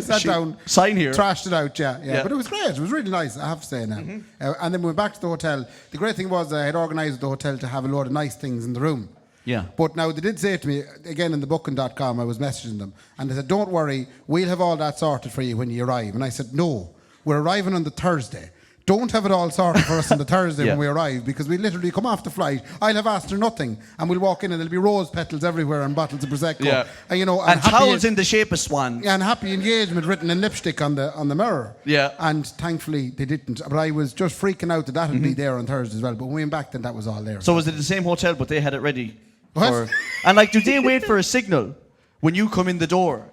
sat down, sign here, trashed it out. Yeah. But it was great. It was really nice, I have to say now. And then we went back to the hotel. The great thing was I had organised the hotel to have a load of nice things in the room. Yeah. But now they did say to me, again in the booking.com, I was messaging them, and they said, don't worry, we'll have all that sorted for you when you arrive. And I said, no, we're arriving on the Thursday. Don't have it all sorted for us on the Thursday when we arrive, because we literally come off the flight, I'll have asked her nothing, and we'll walk in and there'll be rose petals everywhere and bottles of Prosecco. Yeah. And, you know, and towels in the shape of swans. And happy engagement written in lipstick on the mirror. Yeah. And thankfully they didn't. But I was just freaking out that would be there on Thursday as well. But when we went back then, that was all there. So was it the same hotel, but they had it ready? What? And like, do they wait for a signal? When you come in the door,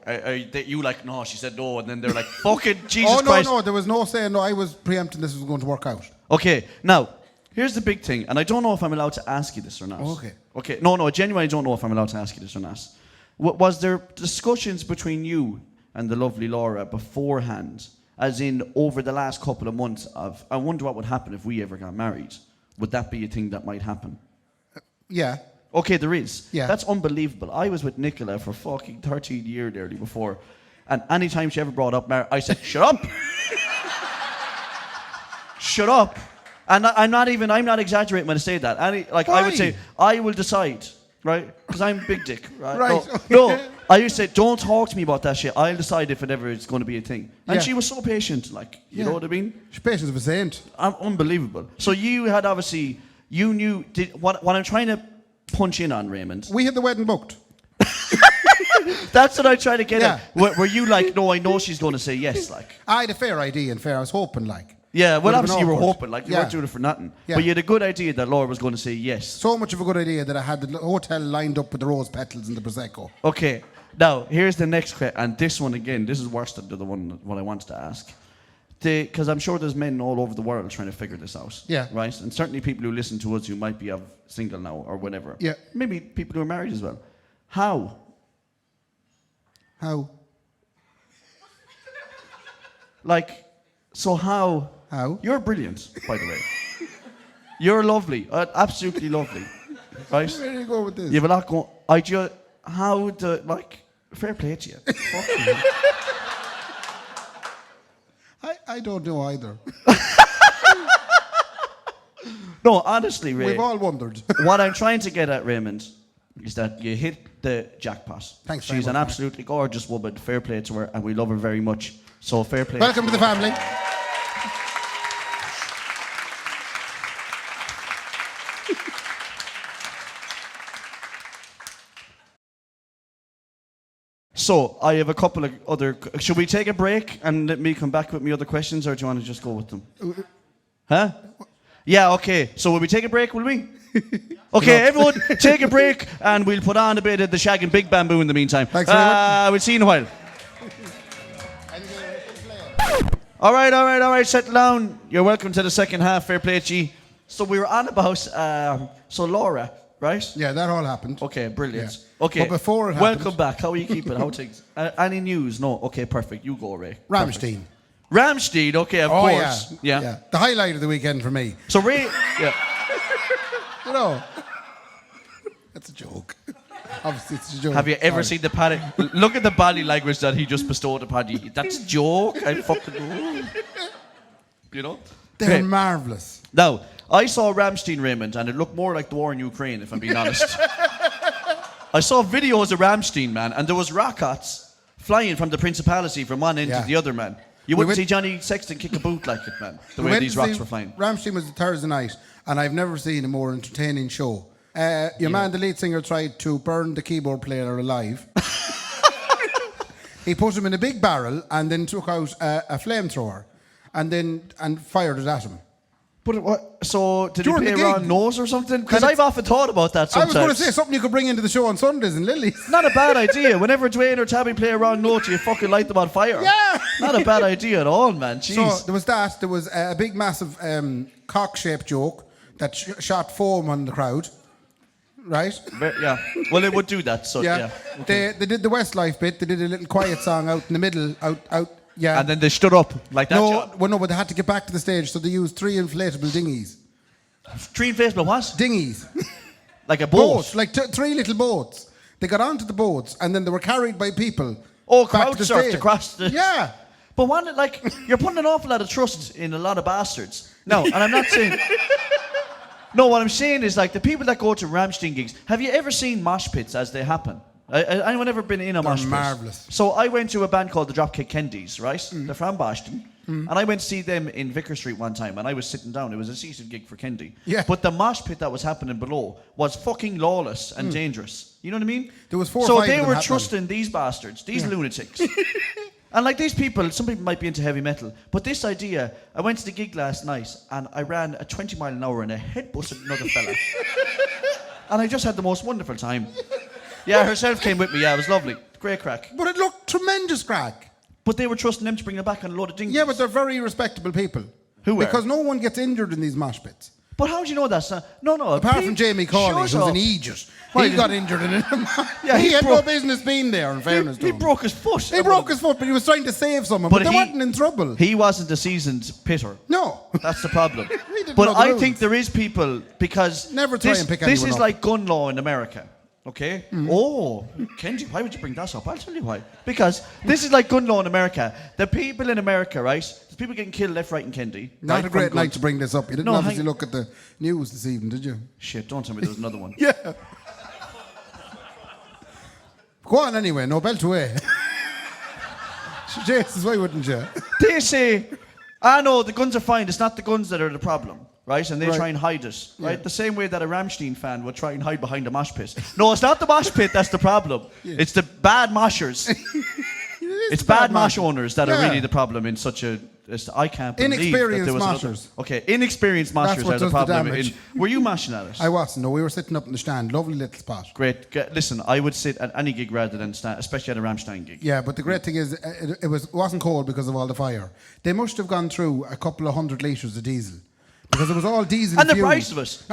you like, no, she said no, and then they're like, fucking Jesus Christ. No, there was no saying no. I was preempting this was going to work out. Okay, now, here's the big thing, and I don't know if I'm allowed to ask you this or not. Okay, no, I genuinely don't know if I'm allowed to ask you this or not. Was there discussions between you and the lovely Laura beforehand, as in over the last couple of months of, I wonder what would happen if we ever got married? Would that be a thing that might happen? Yeah. Okay, there is. Yeah. That's unbelievable. I was with Nicola for fucking 13 years nearly before, and anytime she ever brought up marriage, I said, shut up! shut up. And I'm not exaggerating when I say that. I would say, I will decide, right? Because I'm big dick, right? Right. No, I used to say, don't talk to me about that shit. I'll decide if it ever is going to be a thing. And Yeah. she was so patient, like, you know what I mean? She's patient of a saint. Unbelievable. So you had obviously, you knew, what I'm trying to punch in on, Raymond. We had the wedding booked. That's what I try to get Yeah. at. Were you like, no, I know she's going to say yes, like? I had a fair idea and fair. I was hoping, like. Yeah, well, Would've obviously been you were awkward. hoping, like, you Yeah. weren't doing it for nothing. Yeah. But you had a good idea that Laura was going to say yes. So much of a good idea that I had the hotel lined up with the rose petals and the Prosecco. Okay, now, here's the next question, and this one again, this is worse than the one what I wanted to ask. Because I'm sure there's men all over the world trying to figure this out. Yeah. Right? And certainly people who listen to us who might be single now or whatever. Yeah. Maybe people who are married as well. How? How? Like, so how? How? You're brilliant, by the way. You're lovely, absolutely lovely, right? Where do you go with this? You have a lot going. How the like? Fair play to you. Fuck you. I don't know either. No, honestly, Ray. We've all wondered. What I'm trying to get at, Raymond, is that you hit the jackpot. Thanks very She's an much, absolutely gorgeous woman. Fair play to her, and we love her very much. So fair play. Welcome to the family. So I have a couple of other. Should we take a break and let me come back with me other questions, or do you want to just go with them? Huh? Yeah. Okay. So will we take a break? Will we? Okay, everyone, take a break, and we'll put on a bit of the Shag and Big Bamboo in the meantime. Thanks very much. We'll see you in a while. All right. Settle down. You're welcome to the second half. Fair play to you. So we were on about so Laura, right? Yeah, that all happened. Okay, brilliant. Yeah. Okay, But before it happened- welcome back. How are you keeping? How things? Any news? No. Okay, perfect. You go, Ray. Rammstein. Ramstein. Okay, of Oh, course. yeah. The highlight of the weekend for me. So Ray. Yeah. You know. That's a joke. Obviously, it's a joke. Have you ever Sorry. seen the paddy? Look at the body language that he just bestowed upon you. That's a joke. I fucking know. You know? They're Okay. marvellous. Now, I saw Ramstein, Raymond, and it looked more like the war in Ukraine, if I'm being honest. I saw videos of Ramstein, man, and there was rockets flying from the Principality from one end Yeah. to the other, man. You We wouldn't went- see Johnny Sexton kick a boot like it, man. The We way went these to rocks see were flying. Rammstein was a Thursday night, and I've never seen a more entertaining show. Your man, the lead singer, tried to burn the keyboard player alive. He put him in a big barrel and then took out a flamethrower and fired it at him. But what? So did During he the play gig. Ron Nose or something? Because And I've often thought about that I was sometimes. going to say something you could bring into the show on Sundays in Lily's. Not a bad idea. Whenever Dwayne or Tabby play a wrong note, you fucking light them on fire. Yeah. Not a bad idea at all, man. Jeez. So there was that. There was a big, massive cock-shaped joke that shot foam on the crowd. Right? Yeah. Well, it would do that. So yeah. Yeah. They did the Westlife bit. They did a little quiet song out in the middle. Out. Yeah. And then they stood up like that. No, but they had to get back to the stage, so they used 3 inflatable dinghies. Tree face, but what? Dinghies. Like a boat. Boats, like 3 little boats. They got onto the boats, and then they were carried by people. Oh, back to the crowd surfed stage. across the. Yeah. But one, like, you're putting an awful lot of trust in a lot of bastards. No, and I'm not saying. No, what I'm saying is, like, the people that go to Rammstein gigs, have you ever seen mosh pits as they happen? Anyone ever been in a mosh pit? marvellous. So I went to a band called the Dropkick Kendys, right? They're from Boston. And I went to see them in Vicar Street one time, and I was sitting down. It was a seated gig for Kendy. Yeah. But the mosh pit that was happening below was fucking lawless and dangerous. You know what I mean? There was 4 or So 5 they of them were happening. trusting these bastards, these lunatics. And like these people, some people might be into heavy metal, but this idea, I went to the gig last night and I ran at 20 mile an hour and I headbutted another fella. And I just had the most wonderful time. Yeah, herself came with me, yeah, it was lovely. Great crack. But it looked tremendous crack. But they were trusting them to bring it back on a load of dinghies. Yeah, but they're very respectable people. Who were? Because no one gets injured in these mosh pits. But how do you know that, son? No. Apart from Jamie Cawley, who's Shut an up. idiot. Why He did got he- injured in it. Yeah, he he had no broke- business being there, in fairness to He him. broke his foot. He broke his foot, but he was trying to save someone. But they weren't in trouble. He wasn't a seasoned pitter. No. That's the problem. didn't But know the I rules. think there is people because Never try and pick this anyone is up. like gun law in America. Okay. Oh, Kendy, why would you bring that up? I'll tell you why. Because this is like gun law in America. The people in America, right? There's people getting killed left, right, and Kendy. Not right, a great from night guns. to bring this up. You didn't No, obviously look at the news this evening, did you? Shit, don't tell me there was another one. Yeah. Go on anyway, no belt away. Jesus, why wouldn't you? They say, no, the guns are fine. It's not the guns that are the problem, right? And they Right. try and hide it, right? Yeah. The same way that a Rammstein fan would try and hide behind a mosh pit. No, it's not the mosh pit that's the problem. It's the bad moshers. It's bad mosh owners that are Yeah. really the problem in such a... I can't believe Inexperienced that there was moshers. Okay, inexperienced moshers what are the does the problem. damage. Were you moshing at it? I wasn't. No, we were sitting up in the stand. Lovely little spot. Great. Listen, I would sit at any gig rather than stand, especially at a Rammstein gig. Yeah, but the great thing is, it wasn't cold because of all the fire. They must have gone through a couple of 100 litres of diesel because it was all diesel. And the fumes. price of it.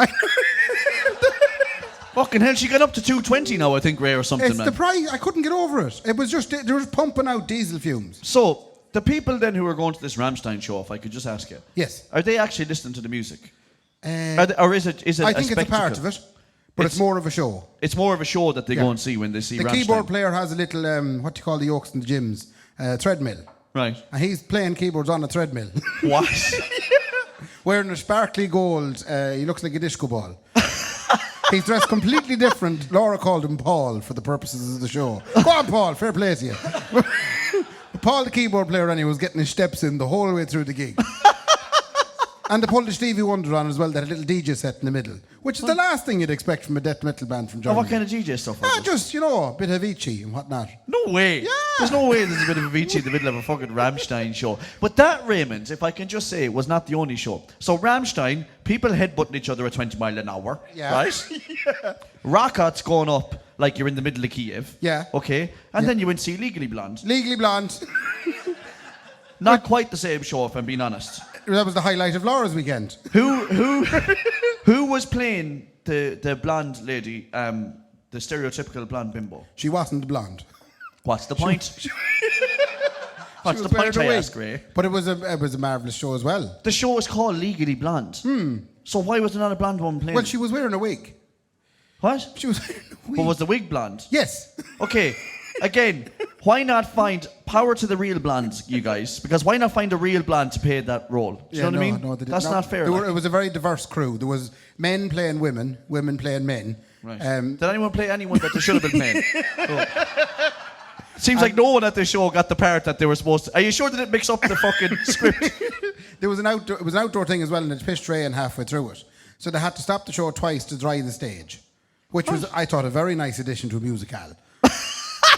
Fucking hell, she got up to 220 now, I think, Ray, or something, It's man. the price. I couldn't get over it. It was just they were just pumping out diesel fumes. So, the people then who are going to this Rammstein show, if I could just ask you, Yes. are they actually listening to the music? Uh, Or is it I think it's a spectacle? part of it, but it's more of a show. It's more of a show that they Yeah. go and see when they see The Rammstein. keyboard player has a little, what do you call the yokes in the gyms? Treadmill. Right. And he's playing keyboards on a treadmill. What? Wearing a sparkly gold, he looks like a disco ball. He's dressed completely different. Laura called him Paul for the purposes of the show. Go on, Paul, fair play to you. Paul, the keyboard player, anyway, was getting his steps in the whole way through the gig. And they pulled the Stevie Wonder on as well, that little DJ set in the middle, which is the last thing you'd expect from a death metal band from Oh, Germany. what kind of DJ stuff was it? Just, a bit of Avicii and whatnot. No way. Yeah. There's no way there's a bit of Avicii in the middle of a fucking Rammstein show. But that, Raymond, if I can just say, was not the only show. So Rammstein, people headbutting each other at 20 mile an hour. Yeah. Right? Rockets going up like you're in the middle of Kiev. Yeah. Okay. And then you went to see Legally Blonde. Legally Blonde. Not quite the same show, if I'm being honest. That was the highlight of Laura's weekend. Who was playing the blonde lady, the stereotypical blonde bimbo? She wasn't blonde. What's the point? What's She the was wearing point, a I wig. ask, Ray? But it was a marvellous show as well. The show is called Legally Blonde. So why was there not a blonde woman playing? Well, she was wearing a wig. What? She was wearing a wig. But was the wig blonde? Yes. Okay, again, why not find power to the real blondes, you guys? Because why not find a real blonde to play that role? Do you know what I mean? No, they didn't. That's No, not fair. It was a very diverse crew. There was men playing women, women playing men. Right. Did anyone play anyone that they should have been playing? Oh. Seems like no one at this show got the part that they were supposed to. Are you sure they didn't mix up the fucking script? It was an outdoor thing as well, and it pitched rain halfway through it. So they had to stop the show twice to dry the stage, which was, I thought, a very nice addition to a musical.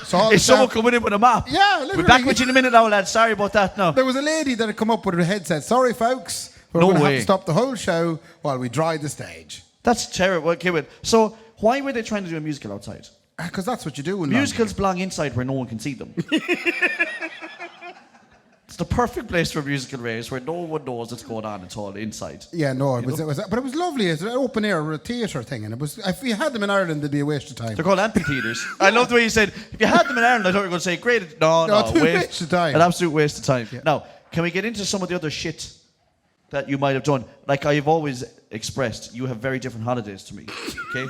So all the Is someone staff- coming in with a map? Yeah, We'll literally. be back with you in a minute now, lads. Sorry about that now. There was a lady that had come up with her headset. Sorry, folks. We're No going to have way. to stop the whole show while we dry the stage. That's terrible. Okay, wait. So why were they trying to do a musical outside? Because that's what you do in Musicals belong inside where no one can see them. It's the perfect place for a musical race where no one knows what's going on. It's all inside. Yeah, no, but it was lovely. It's an open air theatre thing, and it was. If you had them in Ireland, it'd be a waste of time. They're called amphitheatres. I love the way you said, if you had them in Ireland, I thought you were going to say, great. No, it's a waste of time. An absolute waste of time. Now, can we get into some of the other shit that you might have done? Like I've always expressed, you have very different holidays to me. Okay?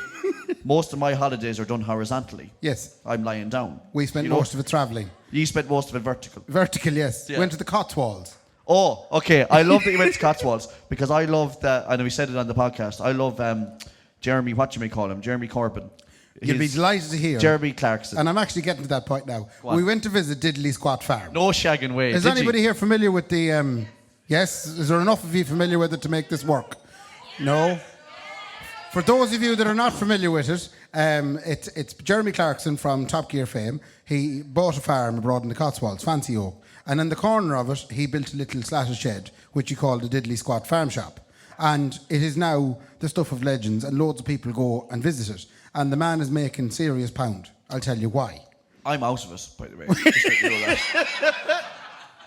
Most of my holidays are done horizontally. Yes, I'm lying down. we spent You know? most of it travelling. You spent most of it vertical. Vertical, yes. Yeah. Went to the Cotswolds. Oh, okay. I love that you went to Cotswolds because I love that. I know we said it on the podcast. I love Jeremy. What you may call him, Jeremy Corbyn. You'll be delighted to hear. Jeremy Clarkson. And I'm actually getting to that point now. on. We went to visit Diddley Squat Farm. No shagging way. Is did anybody you? here familiar with the? Yes, is there enough of you familiar with it to make this work? No. For those of you that are not familiar with it, it's Jeremy Clarkson from Top Gear fame. He bought a farm abroad in the Cotswolds, Fancy Oak, and in the corner of it, he built a little slatted shed, which he called the Diddley Squat Farm Shop. And it is now the stuff of legends, and loads of people go and visit it. And the man is making serious pound. I'll tell you why. I'm out of it, by the way. Just let you know that.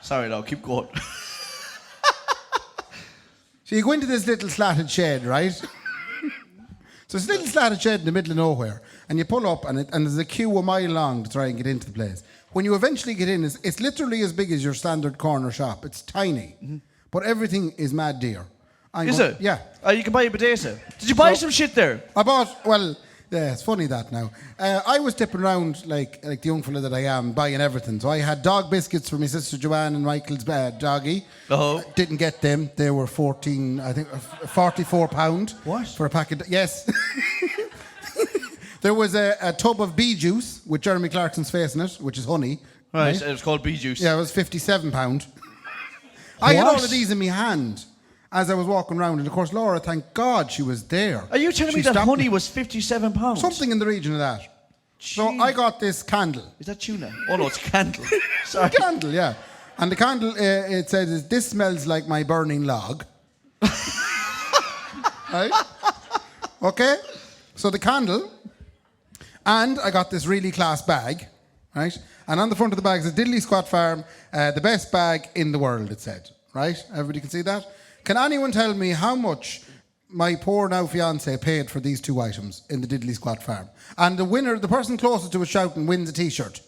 Sorry, no, keep going. So you go into this little slatted shed, right? So it's a little slatted shed in the middle of nowhere, and you pull up, and there's a queue a mile long to try and get into the place. When you eventually get in, it's literally as big as your standard corner shop. It's tiny, but everything is mad dear. Is it? Yeah. You can buy a potato. Did you buy some shit there? I bought, well, Yeah, it's funny that now. I was tipping around like the young fella that I am, buying everything. So I had dog biscuits for my sister Joanne and Michael's doggy. Oh. Didn't get them. They were 44 £44. What? For a packet. Yes. There was a tub of bee juice with Jeremy Clarkson's face in it, which is honey. Right, it was called bee juice. Yeah, it was £57. I had all of these in my hand as I was walking around, and of course Laura, thank God she was there. Are you telling me that honey was £57? Something in the region of that. So I got this candle. Is that tuna? Oh no, it's candle. Sorry. Candle, yeah. And the candle, it says, "This smells like my burning log." Right? Okay? So the candle, and I got this really class bag, right? And on the front of the bag says Diddley Squat Farm, the best bag in the world, it said. Right? Everybody can see that? Can anyone tell me how much my poor now fiance paid for these two items in the Diddley Squat Farm? And the winner, the person closest to us shouting, wins a t-shirt.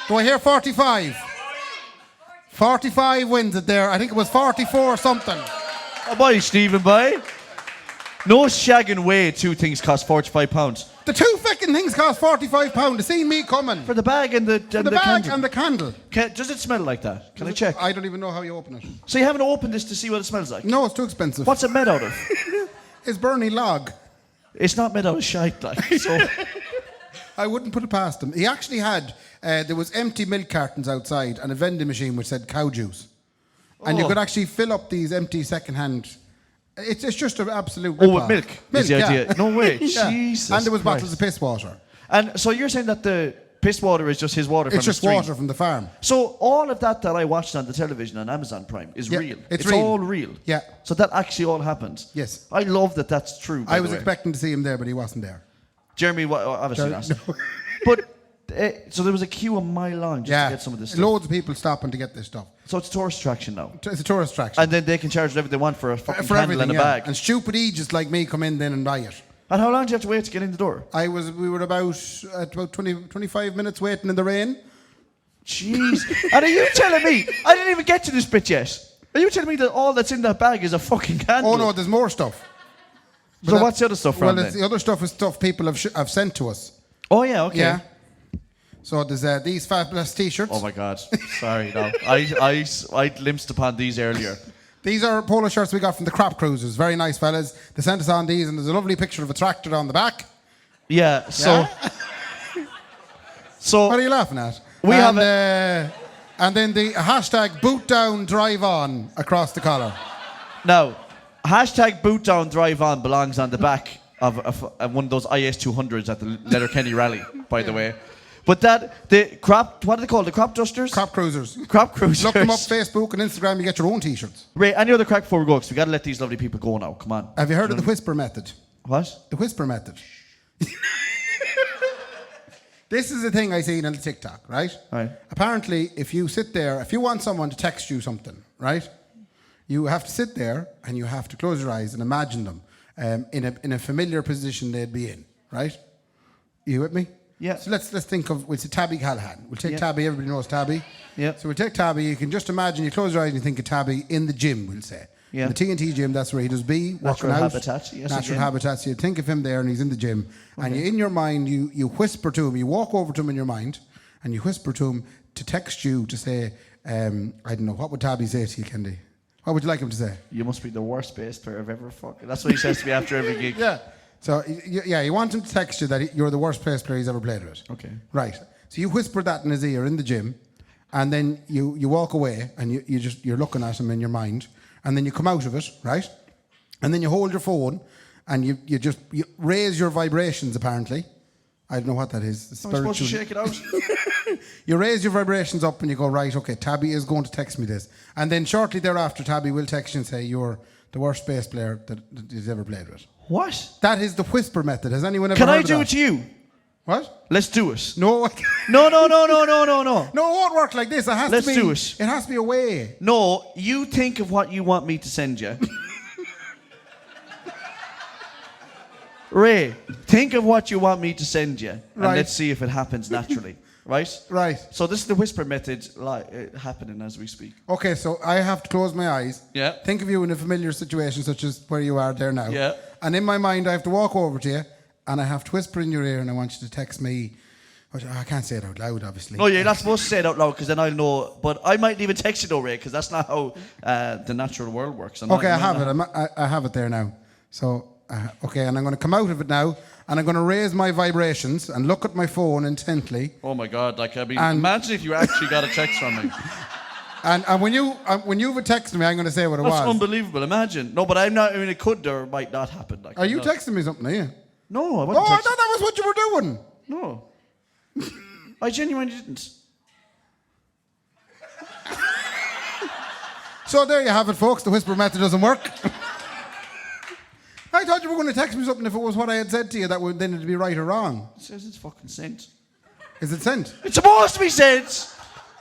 Do I hear 45? 45 wins it there. I think it was 44 something. Oh, bye, Stephen, bye. No shagging way two things cost £45. The two fucking things cost £45. To see me coming. For the bag and the bag candle. and the candle. Does it smell like that? Can I check? I don't even know how you open it. So you haven't opened this to see what it smells like? No, it's too expensive. What's it made out of? It's burning log. It's not made out of shite, like. So. I wouldn't put it past him. He actually had, there was empty milk cartons outside and a vending machine which said cow juice. And you could actually fill up these empty second-hand. It's just an absolute Oh, with rip-off. milk is the idea. No way. Yeah. Jesus And there was Christ. bottles of piss water. And so you're saying that the piss water is just his water from It's just the stream. water from the farm. So all of that I watched on the television on Amazon Prime is real. It's real. All real. Yeah. So that actually all happens. Yes. I love that that's true. by I the was way. expecting to see him there, but he wasn't there. Jeremy, obviously not. But so there was a queue a mile long just to get some of this stuff. Loads of people stopping to get this stuff. So it's a tourist attraction now. It's a tourist attraction. And then they can charge whatever they want for a fucking For candle everything, and a bag. And stupid idiots like me come in then and buy it. And how long do you have to wait to get in the door? We were about 25 minutes waiting in the rain. Jeez. And are you telling me, I didn't even get to this bit yet. Are you telling me that all that's in that bag is a fucking candle? Oh no, there's more stuff. So what's the other stuff from the other stuff is stuff people have sent to us. Oh yeah, okay. Yeah. So there's these fabulous t-shirts. Oh my God. Sorry, no. I glimpsed upon these earlier. These are polo shirts we got from the Crop Cruisers. Very nice fellas. They sent us on these, and there's a lovely picture of a tractor on the back. Yeah, so... So... What are you laughing at? And then the hashtag boot down drive on across the collar. Now, hashtag boot down drive on belongs on the back of one of those IS-200s at the Letterkenny rally, by the way. But what are they called? The crop dusters? Crop Cruisers. Crop cruisers. Look them up Facebook and Instagram, you get your own t-shirts. Ray, any other crack before we go? Because we got to let these lovely people go now. Come on. Have you heard of the whisper method? What? The whisper method. This is a thing I seen on TikTok, right? Right. Apparently, if you sit there, if you want someone to text you something, right? You have to sit there and you have to close your eyes and imagine them in a familiar position they'd be in, right? You with me? Yeah. So let's think of, we'll say Tabby Callahan. We'll take Tabby, everybody knows Tabby. Yeah. So we'll take Tabby, you can just imagine, you close your eyes and you think of Tabby in the gym, we'll say. Yeah. In the TNT gym, that's where he does be, Natural working out. habitat, yes, Natural again. habitat. So you think of him there and he's in the gym. Okay. And in your mind, you whisper to him, you walk over to him in your mind, and you whisper to him to text you to say, I don't know, what would Tabby say to you, Kendy? What would you like him to say? You must be the worst bass player I've ever fucking... That's what he says to me after every gig. Yeah. So, you want him to text you that you're the worst bass player he's ever played with. Okay. Right. So you whisper that in his ear in the gym, and then you walk away, and you're looking at him in your mind, and then you come out of it, right? And then you hold your phone, and you raise your vibrations, apparently. I don't know what that is. I'm supposed to shake it out? You raise your vibrations up and you go, right, okay, Tabby is going to text me this. And then shortly thereafter, Tabby will text you and say, you're the worst bass player that he's ever played with. What? That is the whisper method. Has anyone ever Can heard I of do that? it to you? What? Let's do it. No. No. No, it won't work like this. Let's do it. It has to be a way. No, you think of what you want me to send you. Ray, think of what you want me to send you, and Right. let's see if it happens naturally. right? Right. So this is the whisper method happening as we speak. Okay, so I have to close my eyes. Yeah. Think of you in a familiar situation such as where you are there now. Yeah. And in my mind, I have to walk over to you and I have to whisper in your ear and I want you to text me. I can't say it out loud, obviously. No, you're not supposed to say it out loud because then I'll know. But I might even text you though, Ray, because that's not how the natural world works. Okay, I have it. I have it there now. So, okay, and I'm going to come out of it now and I'm going to raise my vibrations and look at my phone intently. Oh my God! Imagine if you actually got a text from me. And when you've texted me, I'm going to say what it was. That's unbelievable. Imagine. No, but I'm not. I mean, it could or might not happen. Are you texting me something? Are you? No, I wasn't. I thought that was what you were doing. No. I genuinely didn't. So there you have it, folks. The whisper method doesn't work. I thought you were going to text me something if it was what I had said to you. That would then it'd be right or wrong. It says it's fucking sent. Is it sent? It's supposed to be sent.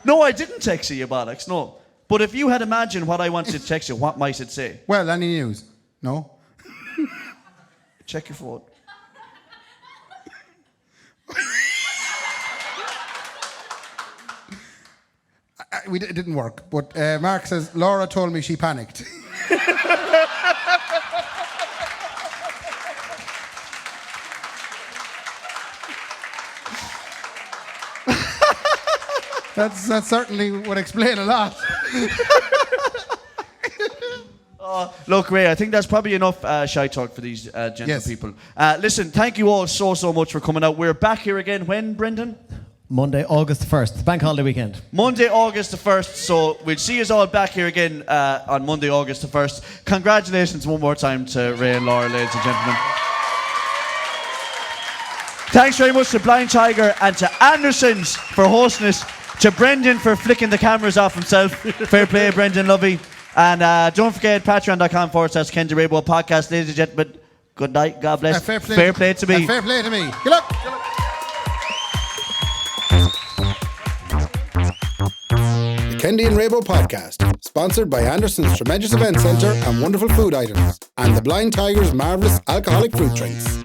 No, I didn't text you, bollocks. No. But if you had imagined what I wanted to text you, what might it say? Well, any news? No. Check your phone. It didn't work, but Mark says, Laura told me she panicked. that certainly would explain a lot. Look, Ray, I think that's probably enough shy talk for these gentle people. Listen, thank you all so much for coming out. We're back here again when, Brendan? Monday, August 1st, bank holiday weekend. Monday, August the 1st. So we'll see us all back here again on Monday, August the 1st. Congratulations one more time to Ray and Laura, ladies and gentlemen. Thanks very much to Blind Tiger and to Andersons for hosting us. To Brendan for flicking the cameras off himself. Fair play, Brendan, lovey. And don't forget, patreon.com/Kendy Raybo podcast. Ladies and gentlemen, good night. God bless. Fair play to me. Fair play to me. Good luck. The Kendy and Raybo podcast, sponsored by Anderson's Tremendous Event Centre and Wonderful Food Items, and the Blind Tiger's marvellous alcoholic fruit drinks.